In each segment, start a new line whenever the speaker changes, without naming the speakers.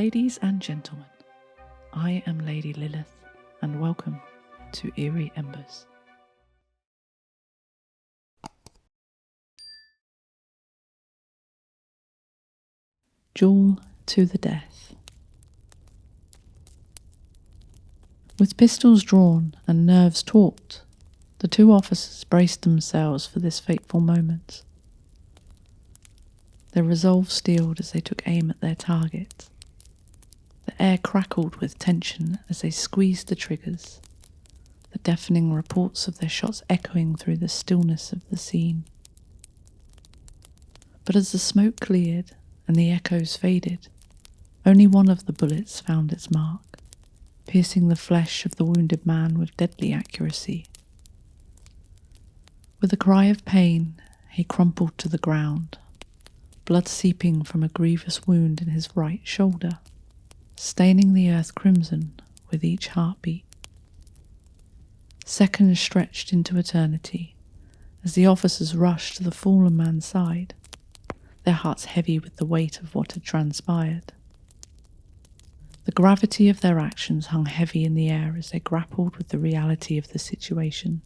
Ladies and gentlemen, I am Lady Lilith, and welcome to Eerie Embers. Duel to the death. With pistols drawn and nerves taut, the two officers braced themselves for this fateful moment. Their resolve steeled as they took aim at their target. The air crackled with tension as they squeezed the triggers, the deafening reports of their shots echoing through the stillness of the scene. But as the smoke cleared and the echoes faded, only one of the bullets found its mark, piercing the flesh of the wounded man with deadly accuracy. With a cry of pain, he crumpled to the ground, blood seeping from a grievous wound in his right shoulder, staining the earth crimson with each heartbeat. Seconds stretched into eternity as the officers rushed to the fallen man's side, their hearts heavy with the weight of what had transpired. The gravity of their actions hung heavy in the air as they grappled with the reality of the situation,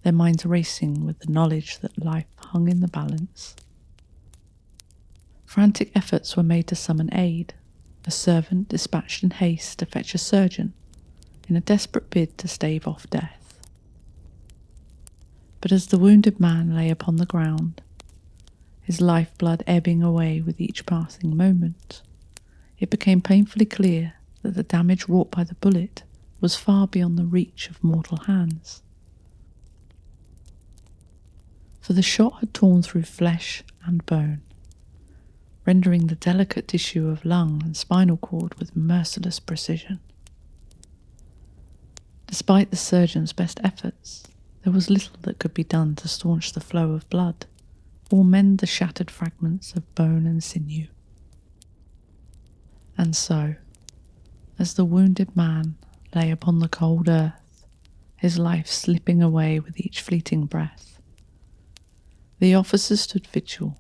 their minds racing with the knowledge that life hung in the balance. Frantic efforts were made to summon aid, a servant dispatched in haste to fetch a surgeon in a desperate bid to stave off death. But as the wounded man lay upon the ground, his lifeblood ebbing away with each passing moment, it became painfully clear that the damage wrought by the bullet was far beyond the reach of mortal hands. For the shot had torn through flesh and bone, rendering the delicate tissue of lung and spinal cord with merciless precision. Despite the surgeon's best efforts, there was little that could be done to staunch the flow of blood or mend the shattered fragments of bone and sinew. And so, as the wounded man lay upon the cold earth, his life slipping away with each fleeting breath, the officers stood vigil,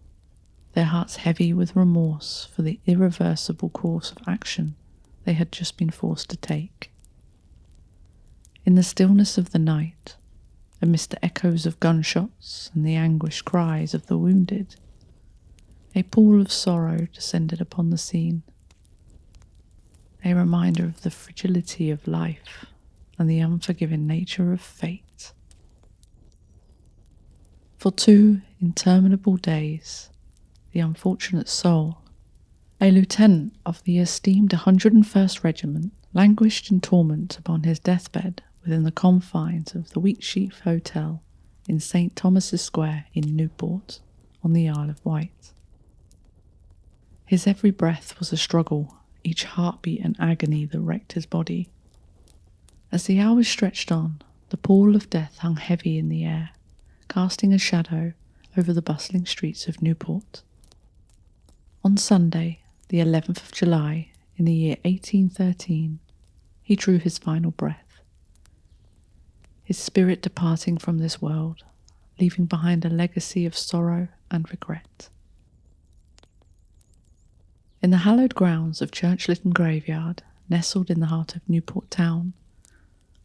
their hearts heavy with remorse for the irreversible course of action they had just been forced to take. In the stillness of the night, amidst the echoes of gunshots and the anguished cries of the wounded, a pall of sorrow descended upon the scene, a reminder of the fragility of life and the unforgiving nature of fate. For 2 interminable days, the unfortunate soul, a lieutenant of the esteemed 101st Regiment, languished in torment upon his deathbed within the confines of the Wheatsheaf Hotel in St. Thomas's Square in Newport, on the Isle of Wight. His every breath was a struggle, each heartbeat an agony that wrecked his body. As the hours stretched on, the pall of death hung heavy in the air, casting a shadow over the bustling streets of Newport. On Sunday, the 11th of July, in the year 1813, he drew his final breath, his spirit departing from this world, leaving behind a legacy of sorrow and regret. In the hallowed grounds of Church-Lytton Graveyard, nestled in the heart of Newport town,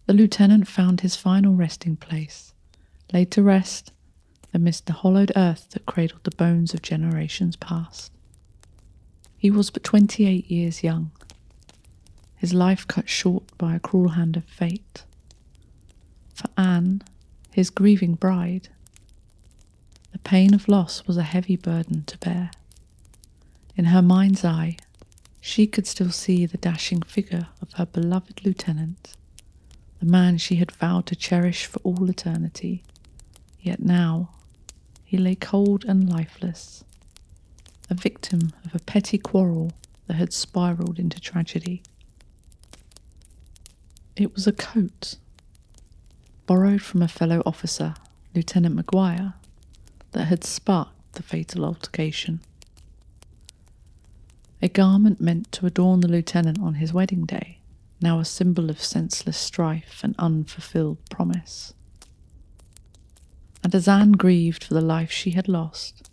the lieutenant found his final resting place, laid to rest amidst the hollowed earth that cradled the bones of generations past. He was but 28 years young, his life cut short by a cruel hand of fate. For Anne, his grieving bride, the pain of loss was a heavy burden to bear. In her mind's eye, she could still see the dashing figure of her beloved lieutenant, the man she had vowed to cherish for all eternity. Yet now, he lay cold and lifeless, a victim of a petty quarrel that had spiralled into tragedy. It was a coat, borrowed from a fellow officer, Lieutenant Maguire, that had sparked the fatal altercation. A garment meant to adorn the lieutenant on his wedding day, now a symbol of senseless strife and unfulfilled promise. And as Anne grieved for the life she had lost,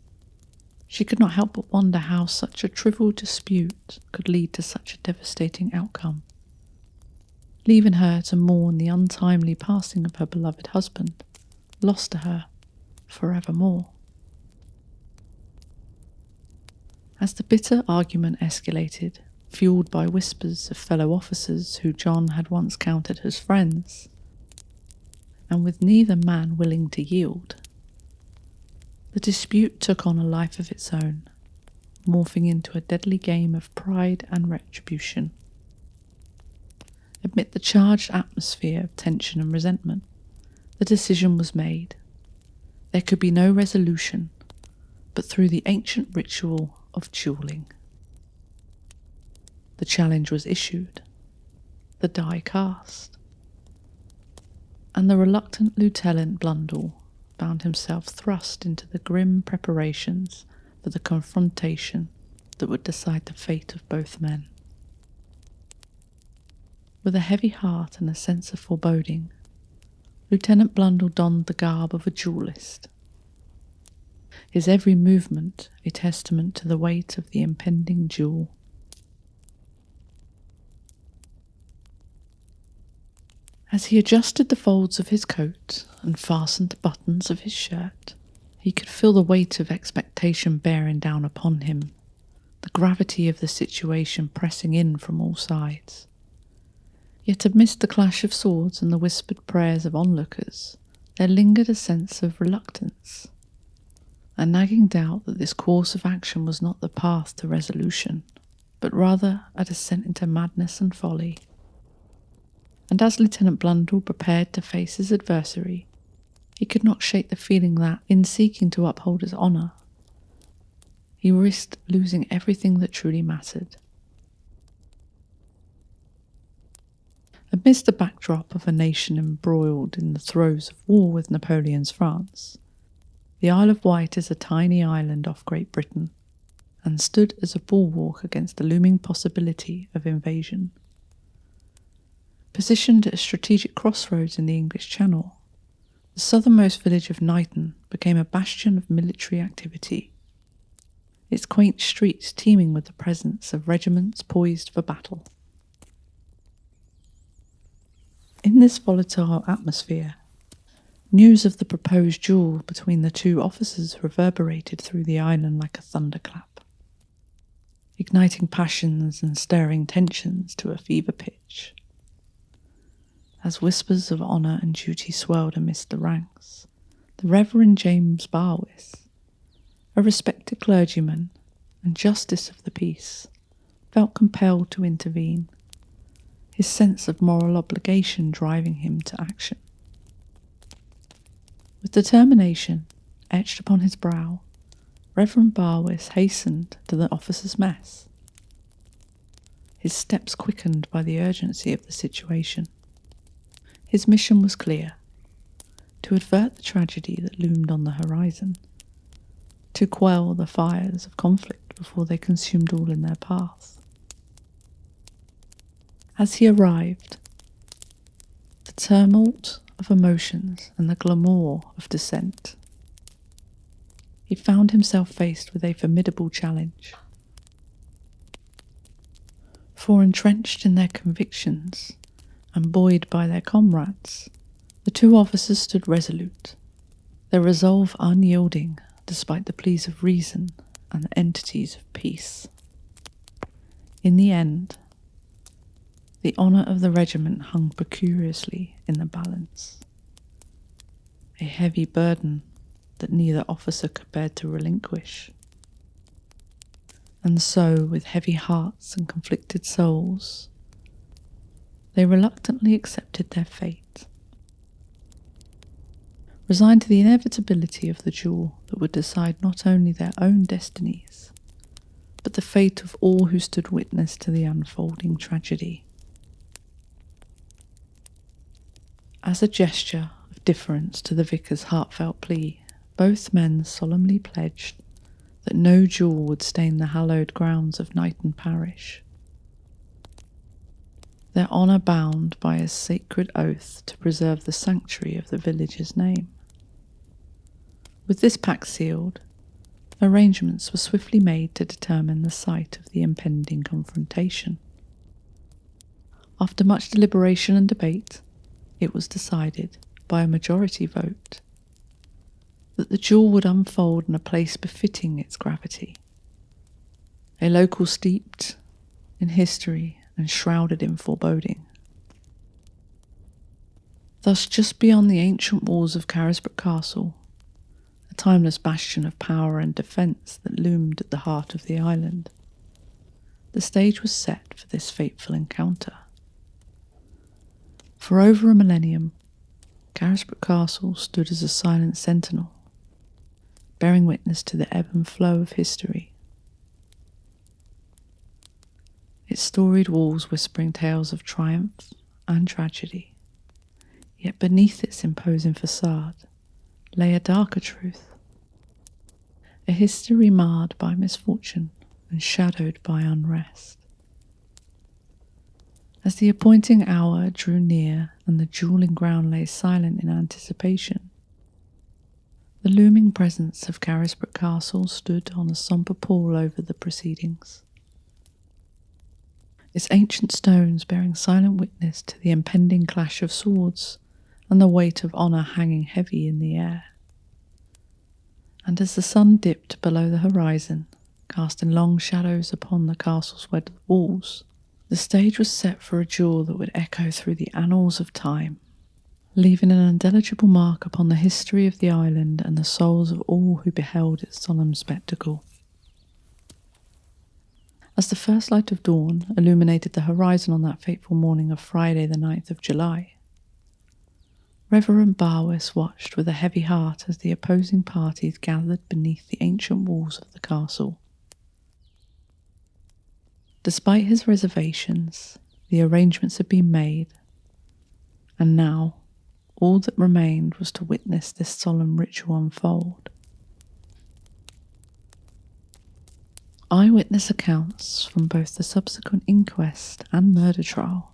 She could not help but wonder how such a trivial dispute could lead to such a devastating outcome, leaving her to mourn the untimely passing of her beloved husband, lost to her forevermore. As the bitter argument escalated, fueled by whispers of fellow officers who John had once counted as friends, and with neither man willing to yield, the dispute took on a life of its own, morphing into a deadly game of pride and retribution. Amid the charged atmosphere of tension and resentment, the decision was made. There could be no resolution but through the ancient ritual of dueling. The challenge was issued, the die cast, and the reluctant Lieutenant Blundell found himself thrust into the grim preparations for the confrontation that would decide the fate of both men. With a heavy heart and a sense of foreboding, Lieutenant Blundell donned the garb of a duellist, his every movement a testament to the weight of the impending duel. As he adjusted the folds of his coat and fastened the buttons of his shirt, he could feel the weight of expectation bearing down upon him, the gravity of the situation pressing in from all sides. Yet amidst the clash of swords and the whispered prayers of onlookers, there lingered a sense of reluctance, a nagging doubt that this course of action was not the path to resolution, but rather a descent into madness and folly. And as Lieutenant Blundell prepared to face his adversary, he could not shake the feeling that, in seeking to uphold his honour, he risked losing everything that truly mattered. Amidst the backdrop of a nation embroiled in the throes of war with Napoleon's France, the Isle of Wight is a tiny island off Great Britain, and stood as a bulwark against the looming possibility of invasion. Positioned at a strategic crossroads in the English Channel, the southernmost village of Knighton became a bastion of military activity, its quaint streets teeming with the presence of regiments poised for battle. In this volatile atmosphere, news of the proposed duel between the two officers reverberated through the island like a thunderclap, igniting passions and stirring tensions to a fever pitch. As whispers of honour and duty swirled amidst the ranks, the Reverend James Barwis, a respected clergyman and justice of the peace, felt compelled to intervene, his sense of moral obligation driving him to action. With determination etched upon his brow, Reverend Barwis hastened to the officers' mess, his steps quickened by the urgency of the situation. His mission was clear: to avert the tragedy that loomed on the horizon, to quell the fires of conflict before they consumed all in their path. As he arrived, the tumult of emotions and the glamour of dissent, he found himself faced with a formidable challenge. For entrenched in their convictions and buoyed by their comrades, the two officers stood resolute, their resolve unyielding despite the pleas of reason and the entities of peace. In the end, the honour of the regiment hung precariously in the balance, a heavy burden that neither officer could bear to relinquish. And so, with heavy hearts and conflicted souls, they reluctantly accepted their fate, resigned to the inevitability of the duel that would decide not only their own destinies, but the fate of all who stood witness to the unfolding tragedy. As a gesture of deference to the vicar's heartfelt plea, both men solemnly pledged that no duel would stain the hallowed grounds of Knighton parish, their honour bound by a sacred oath to preserve the sanctuary of the village's name. With this pact sealed, Arrangements were swiftly made to determine the site of the impending confrontation. After much deliberation and debate, it was decided, by a majority vote, that the duel would unfold in a place befitting its gravity, a local steeped in history and shrouded in foreboding. Thus, just beyond the ancient walls of Carisbrooke Castle, a timeless bastion of power and defence that loomed at the heart of the island, the stage was set for this fateful encounter. For over a millennium, Carisbrooke Castle stood as a silent sentinel, bearing witness to the ebb and flow of history. Its storied walls whispering tales of triumph and tragedy, yet beneath its imposing facade lay a darker truth, a history marred by misfortune and shadowed by unrest. As the appointing hour drew near and the dueling ground lay silent in anticipation, the looming presence of Carisbrooke Castle stood on a sombre pall over the proceedings, its ancient stones bearing silent witness to the impending clash of swords and the weight of honour hanging heavy in the air. And as the sun dipped below the horizon, casting long shadows upon the castle's weathered walls, the stage was set for a duel that would echo through the annals of time, leaving an indelible mark upon the history of the island and the souls of all who beheld its solemn spectacle. As the first light of dawn illuminated the horizon on that fateful morning of Friday the 9th of July, Reverend Barwis watched with a heavy heart as the opposing parties gathered beneath the ancient walls of the castle. Despite his reservations, the arrangements had been made, and now all that remained was to witness this solemn ritual unfold. Eyewitness accounts from both the subsequent inquest and murder trial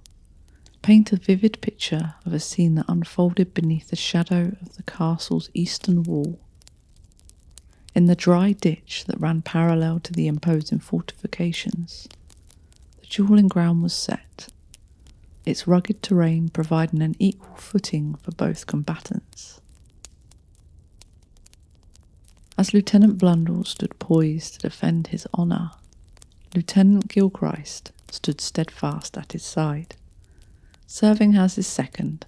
paint a vivid picture of a scene that unfolded beneath the shadow of the castle's eastern wall. In the dry ditch that ran parallel to the imposing fortifications, the dueling ground was set, its rugged terrain providing an equal footing for both combatants. As Lieutenant Blundell stood poised to defend his honour, Lieutenant Gilchrist stood steadfast at his side, serving as his second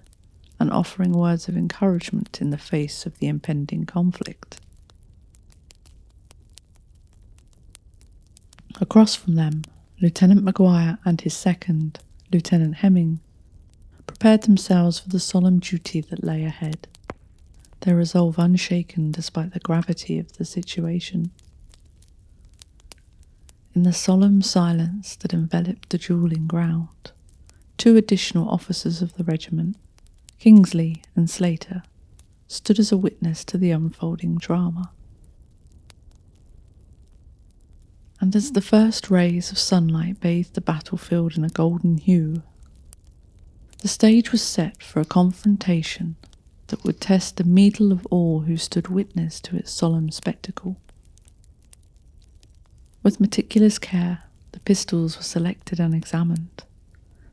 and offering words of encouragement in the face of the impending conflict. Across from them, Lieutenant Maguire and his second, Lieutenant Hemming, prepared themselves for the solemn duty that lay ahead, their resolve unshaken despite the gravity of the situation. In the solemn silence that enveloped the dueling ground, 2 additional officers of the regiment, Kingsley and Slater, stood as a witness to the unfolding drama. And as the first rays of sunlight bathed the battlefield in a golden hue, the stage was set for a confrontation that would test the mettle of all who stood witness to its solemn spectacle. With meticulous care, the pistols were selected and examined,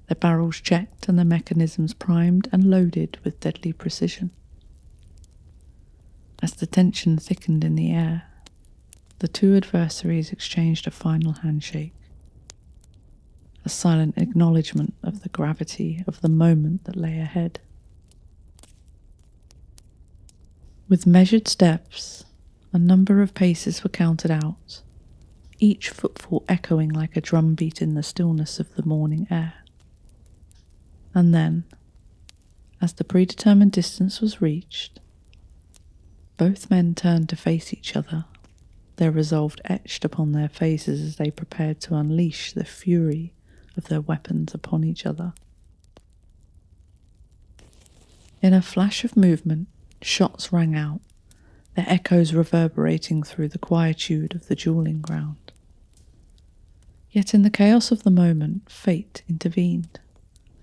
their barrels checked and their mechanisms primed and loaded with deadly precision. As the tension thickened in the air, the 2 adversaries exchanged a final handshake, a silent acknowledgement of the gravity of the moment that lay ahead. With measured steps, a number of paces were counted out, each footfall echoing like a drumbeat in the stillness of the morning air. And then, as the predetermined distance was reached, both men turned to face each other, their resolve etched upon their faces as they prepared to unleash the fury of their weapons upon each other. In a flash of movement, shots rang out, their echoes reverberating through the quietude of the dueling ground. Yet in the chaos of the moment, fate intervened,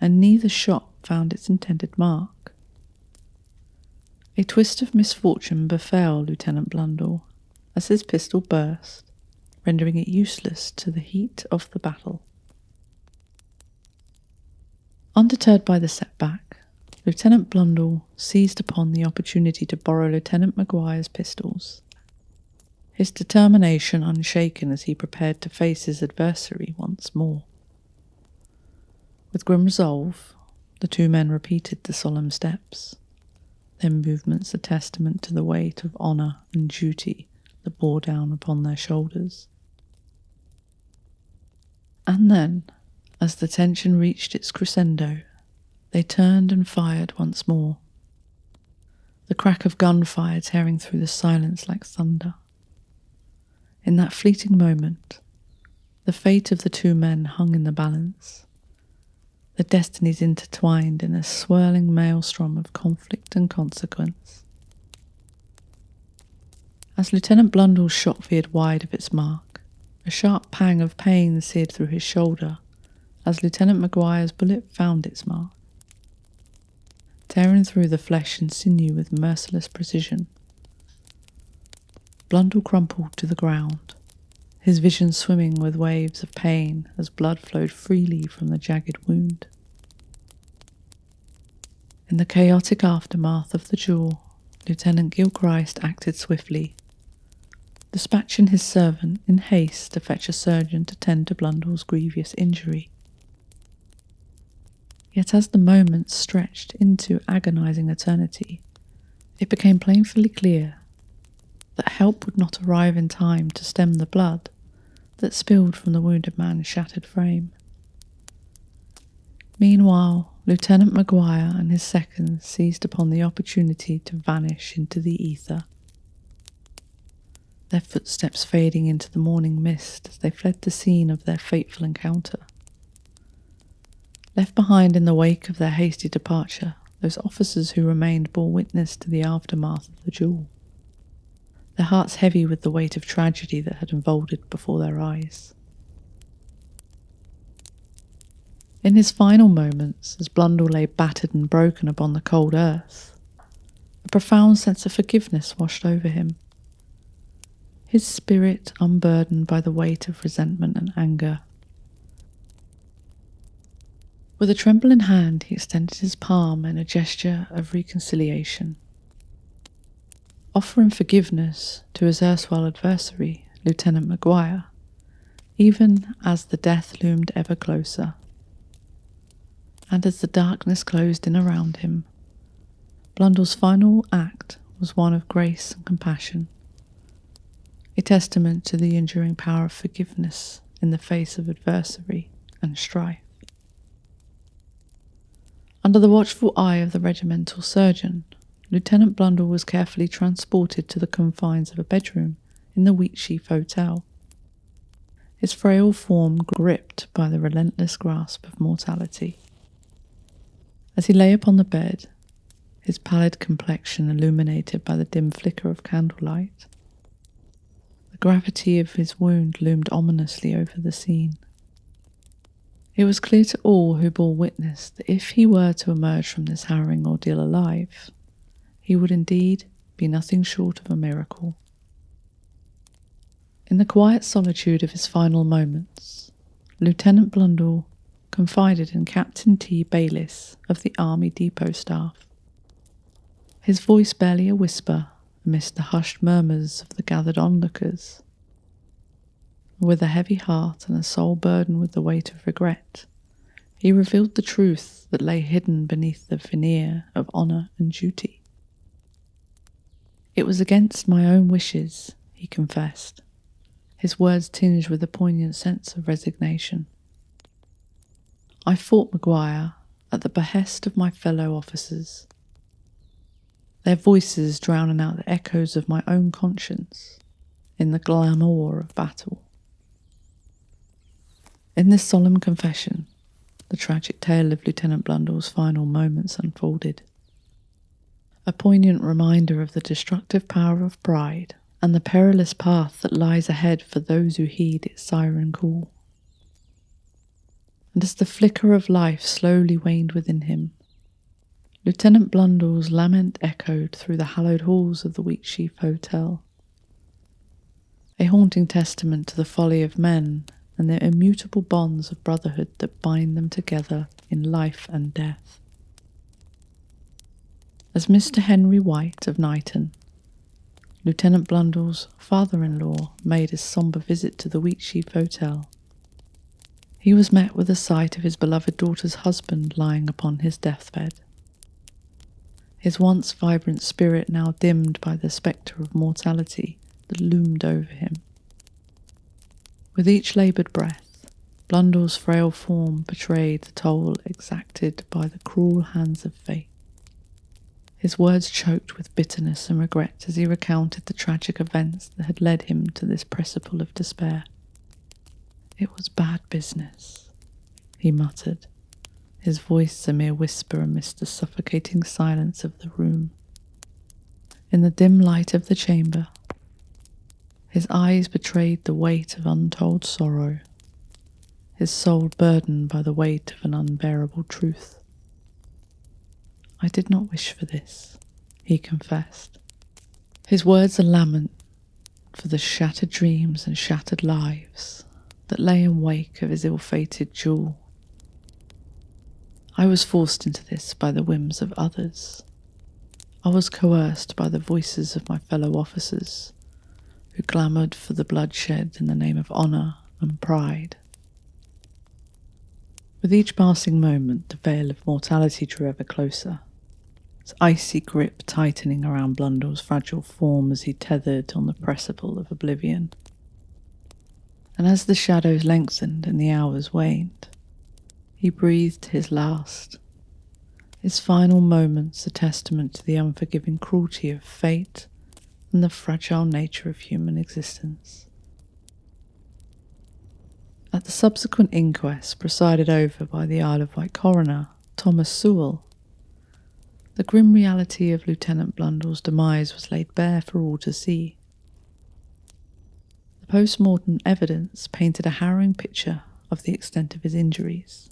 and neither shot found its intended mark. A twist of misfortune befell Lieutenant Blundell, as his pistol burst, rendering it useless to the heat of the battle. Undeterred by the setback, Lieutenant Blundell seized upon the opportunity to borrow Lieutenant Maguire's pistols, his determination unshaken as he prepared to face his adversary once more. With grim resolve, the two men repeated the solemn steps, their movements a testament to the weight of honour and duty that bore down upon their shoulders. And then, as the tension reached its crescendo, they turned and fired once more, the crack of gunfire tearing through the silence like thunder. In that fleeting moment, the fate of the two men hung in the balance, their destinies intertwined in a swirling maelstrom of conflict and consequence. As Lieutenant Blundell's shot veered wide of its mark, a sharp pang of pain seared through his shoulder as Lieutenant Maguire's bullet found its mark, tearing through the flesh and sinew with merciless precision. Blundell crumpled to the ground, his vision swimming with waves of pain as blood flowed freely from the jagged wound. In the chaotic aftermath of the duel, Lieutenant Gilchrist acted swiftly, dispatching his servant in haste to fetch a surgeon to tend to Blundell's grievous injury. Yet as the moments stretched into agonizing eternity, it became painfully clear that help would not arrive in time to stem the blood that spilled from the wounded man's shattered frame. Meanwhile, Lieutenant Maguire and his seconds seized upon the opportunity to vanish into the ether, their footsteps fading into the morning mist as they fled the scene of their fateful encounter. Left behind in the wake of their hasty departure, those officers who remained bore witness to the aftermath of the duel, their hearts heavy with the weight of tragedy that had unfolded before their eyes. In his final moments, as Blundell lay battered and broken upon the cold earth, a profound sense of forgiveness washed over him, his spirit unburdened by the weight of resentment and anger. With a trembling hand, he extended his palm in a gesture of reconciliation, offering forgiveness to his erstwhile adversary, Lieutenant Maguire, even as the death loomed ever closer. And as the darkness closed in around him, Blundell's final act was one of grace and compassion, a testament to the enduring power of forgiveness in the face of adversity and strife. Under the watchful eye of the regimental surgeon, Lieutenant Blundell was carefully transported to the confines of a bedroom in the Wheatsheaf Hotel, his frail form gripped by the relentless grasp of mortality. As he lay upon the bed, his pallid complexion illuminated by the dim flicker of candlelight, the gravity of his wound loomed ominously over the scene. It was clear to all who bore witness that if he were to emerge from this harrowing ordeal alive, he would indeed be nothing short of a miracle. In the quiet solitude of his final moments, Lieutenant Blundell confided in Captain T. Bayliss of the Army Depot Staff, his voice barely a whisper amidst the hushed murmurs of the gathered onlookers. With a heavy heart and a soul burdened with the weight of regret, he revealed the truth that lay hidden beneath the veneer of honour and duty. It was against my own wishes, he confessed, his words tinged with a poignant sense of resignation. I fought Maguire at the behest of my fellow officers, their voices drowning out the echoes of my own conscience in the glamour of battle. In this solemn confession, the tragic tale of Lieutenant Blundell's final moments unfolded, a poignant reminder of the destructive power of pride and the perilous path that lies ahead for those who heed its siren call. And as the flicker of life slowly waned within him, Lieutenant Blundell's lament echoed through the hallowed halls of the Wheatsheaf Hotel, a haunting testament to the folly of men and the immutable bonds of brotherhood that bind them together in life and death. As Mr. Henry White of Knighton, Lieutenant Blundell's father-in-law, made his sombre visit to the Wheatsheaf Hotel, he was met with the sight of his beloved daughter's husband lying upon his deathbed. His once vibrant spirit now dimmed by the spectre of mortality that loomed over him. With each laboured breath, Blundell's frail form betrayed the toll exacted by the cruel hands of fate. His words choked with bitterness and regret as he recounted the tragic events that had led him to this precipice of despair. "It was bad business," he muttered, his voice a mere whisper amidst the suffocating silence of the room. In the dim light of the chamber, his eyes betrayed the weight of untold sorrow, his soul burdened by the weight of an unbearable truth. "I did not wish for this," he confessed, his words a lament for the shattered dreams and shattered lives that lay in wake of his ill-fated jewel. "I was forced into this by the whims of others. I was coerced by the voices of my fellow officers, who clamoured for the bloodshed in the name of honour and pride." With each passing moment, the veil of mortality drew ever closer, its icy grip tightening around Blundell's fragile form as he tethered on the precipice of oblivion. And as the shadows lengthened and the hours waned, he breathed his last, his final moments a testament to the unforgiving cruelty of fate and the fragile nature of human existence. At the subsequent inquest presided over by the Isle of Wight coroner, Thomas Sewell, the grim reality of Lieutenant Blundell's demise was laid bare for all to see. The post-mortem evidence painted a harrowing picture of the extent of his injuries.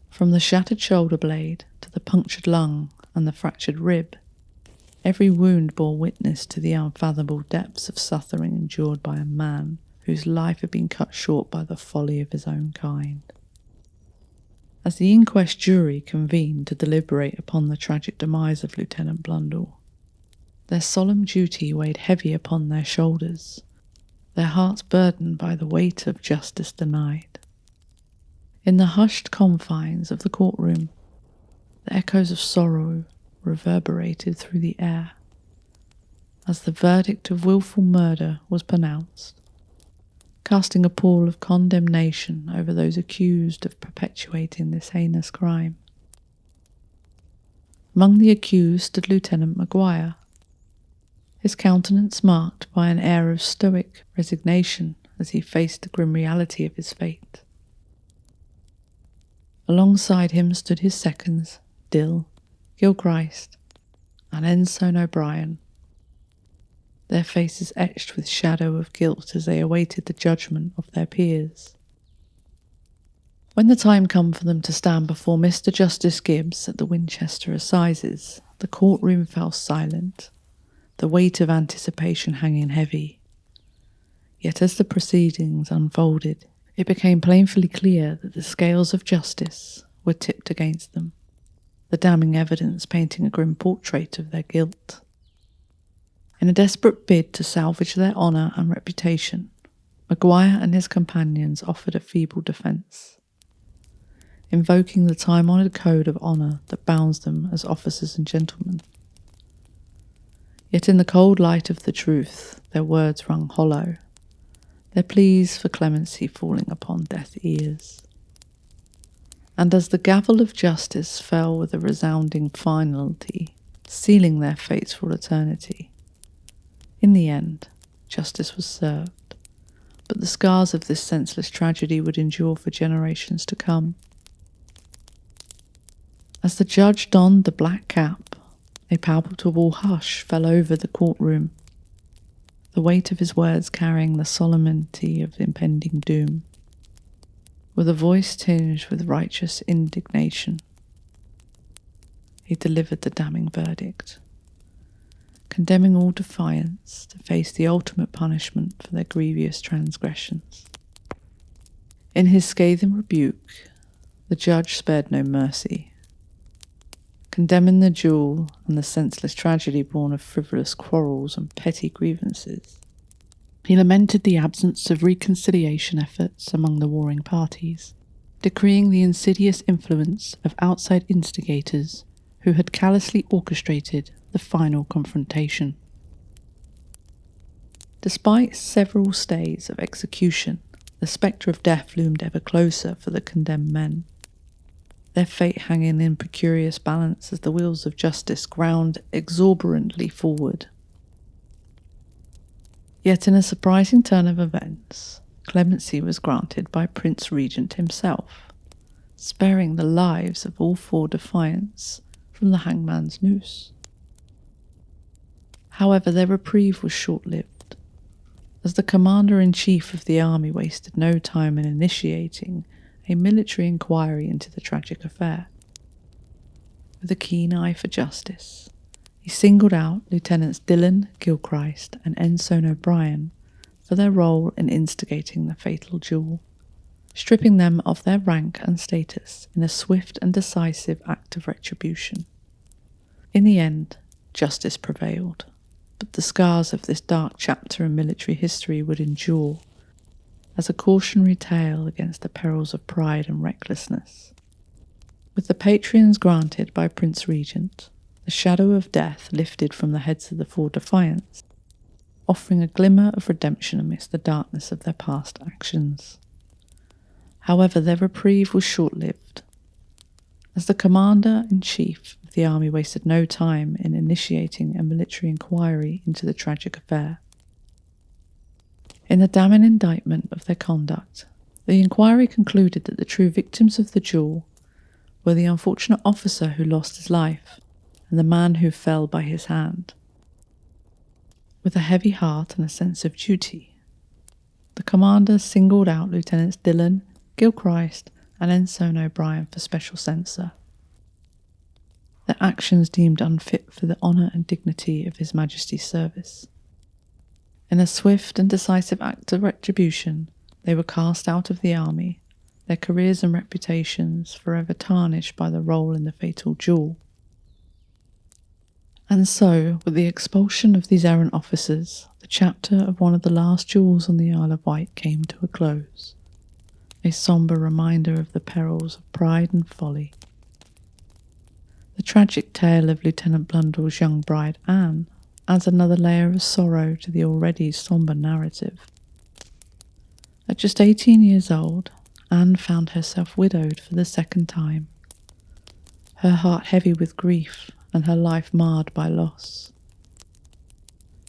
From the shattered shoulder blade to the punctured lung and the fractured rib, every wound bore witness to the unfathomable depths of suffering endured by a man whose life had been cut short by the folly of his own kind. As the inquest jury convened to deliberate upon the tragic demise of Lieutenant Blundell, their solemn duty weighed heavy upon their shoulders, their hearts burdened by the weight of justice denied. In the hushed confines of the courtroom, the echoes of sorrow reverberated through the air as the verdict of wilful murder was pronounced, casting a pall of condemnation over those accused of perpetuating this heinous crime. Among the accused stood Lieutenant Maguire, his countenance marked by an air of stoic resignation as he faced the grim reality of his fate. Alongside him stood his seconds, Dill, Gilchrist, and Ensign O'Brien, their faces etched with shadow of guilt as they awaited the judgment of their peers. When the time came for them to stand before Mr. Justice Gibbs at the Winchester Assizes, the courtroom fell silent, the weight of anticipation hanging heavy. Yet as the proceedings unfolded, it became painfully clear that the scales of justice were tipped against them, the damning evidence painting a grim portrait of their guilt. In a desperate bid to salvage their honour and reputation, Maguire and his companions offered a feeble defence, invoking the time-honoured code of honour that bounds them as officers and gentlemen. Yet in the cold light of the truth, their words rung hollow, their pleas for clemency falling upon deaf ears. And as the gavel of justice fell with a resounding finality, sealing their fates for eternity, in the end, justice was served, but the scars of this senseless tragedy would endure for generations to come. As the judge donned the black cap, a palpable hush fell over the courtroom, the weight of his words carrying the solemnity of impending doom. With a voice tinged with righteous indignation, he delivered the damning verdict. condemning all defiance to face the ultimate punishment for their grievous transgressions. In his scathing rebuke, the judge spared no mercy, condemning the duel and the senseless tragedy born of frivolous quarrels and petty grievances. He lamented the absence of reconciliation efforts among the warring parties, decreeing the insidious influence of outside instigators who had callously orchestrated the final confrontation. Despite several stays of execution, the spectre of death loomed ever closer for the condemned men, their fate hanging in precarious balance as the wheels of justice ground exuberantly forward. Yet in a surprising turn of events, clemency was granted by Prince Regent himself, sparing the lives of all four defiants from the hangman's noose. However, their reprieve was short-lived, as the commander-in-chief of the army wasted no time in initiating a military inquiry into the tragic affair. With a keen eye for justice, he singled out Lieutenants Dillon, Gilchrist and Ensign O'Brien for their role in instigating the fatal duel, stripping them of their rank and status in a swift and decisive act of retribution. In the end, justice prevailed, but the scars of this dark chapter in military history would endure as a cautionary tale against the perils of pride and recklessness. With the patrons granted by Prince Regent, the shadow of death lifted from the heads of the four defiants, offering a glimmer of redemption amidst the darkness of their past actions. However, their reprieve was short-lived, as the commander-in-chief of the army wasted no time in initiating a military inquiry into the tragic affair. In the damning indictment of their conduct, the inquiry concluded that the true victims of the duel were the unfortunate officer who lost his life and the man who fell by his hand. With a heavy heart and a sense of duty, the commander singled out Lieutenants Dillon, Gilchrist and Ensign O'Brien for special censure. Their actions deemed unfit for the honour and dignity of His Majesty's service. In a swift and decisive act of retribution, they were cast out of the army, their careers and reputations forever tarnished by the role in the fatal duel. And so, with the expulsion of these errant officers, the chapter of one of the last duels on the Isle of Wight came to a close, a sombre reminder of the perils of pride and folly. The tragic tale of Lieutenant Blundell's young bride, Anne, adds another layer of sorrow to the already sombre narrative. At just 18 years old, Anne found herself widowed for the second time, her heart heavy with grief and her life marred by loss.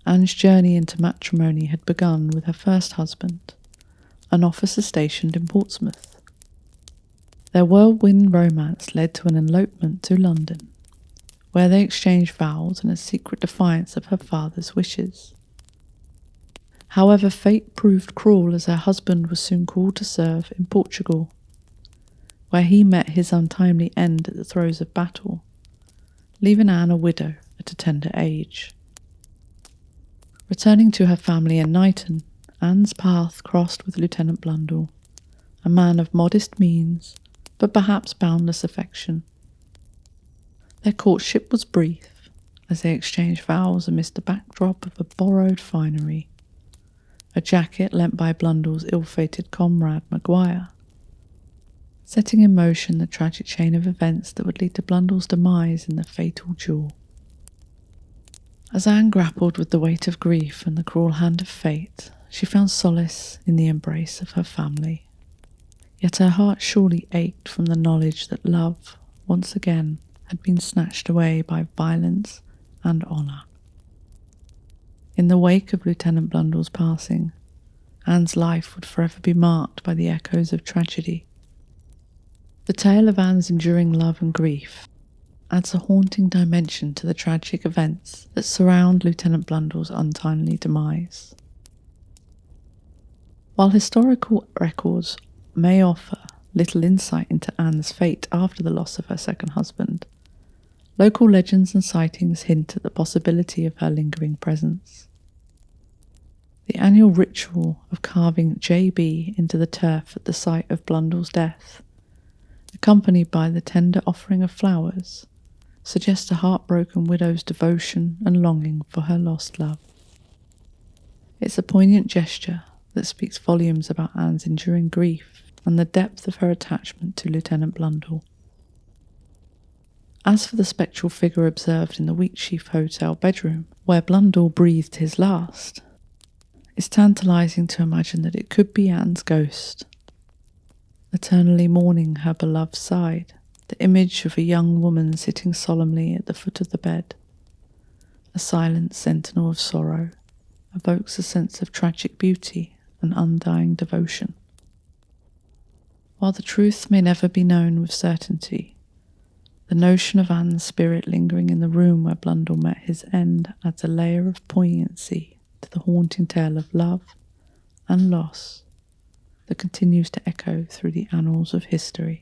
Anne's journey into matrimony had begun with her first husband, an officer stationed in Portsmouth. Their whirlwind romance led to an elopement to London, where they exchanged vows in a secret defiance of her father's wishes. However, fate proved cruel as her husband was soon called to serve in Portugal, where he met his untimely end at the throes of battle, leaving Anne a widow at a tender age. Returning to her family in Knighton, Anne's path crossed with Lieutenant Blundell, a man of modest means, but perhaps boundless affection. Their courtship was brief, as they exchanged vows amidst the backdrop of a borrowed finery, a jacket lent by Blundell's ill-fated comrade Maguire, setting in motion the tragic chain of events that would lead to Blundell's demise in the fatal duel. As Anne grappled with the weight of grief and the cruel hand of fate, she found solace in the embrace of her family. Yet her heart surely ached from the knowledge that love, once again, had been snatched away by violence and honour. In the wake of Lieutenant Blundell's passing, Anne's life would forever be marked by the echoes of tragedy. The tale of Anne's enduring love and grief adds a haunting dimension to the tragic events that surround Lieutenant Blundell's untimely demise. While historical records may offer little insight into Anne's fate after the loss of her second husband, Local legends and sightings hint at the possibility of her lingering presence. The annual ritual of carving JB into the turf at the site of Blundell's death, accompanied by the tender offering of flowers, suggests a heartbroken widow's devotion and longing for her lost love. It's a poignant gesture that speaks volumes about Anne's enduring grief and the depth of her attachment to Lieutenant Blundell. As for the spectral figure observed in the Wheatsheaf Hotel bedroom, where Blundell breathed his last, it's tantalising to imagine that it could be Anne's ghost, eternally mourning her beloved's side. The image of a young woman sitting solemnly at the foot of the bed, a silent sentinel of sorrow, evokes a sense of tragic beauty and undying devotion. While the truth may never be known with certainty, the notion of Anne's spirit lingering in the room where Blundell met his end adds a layer of poignancy to the haunting tale of love and loss that continues to echo through the annals of history.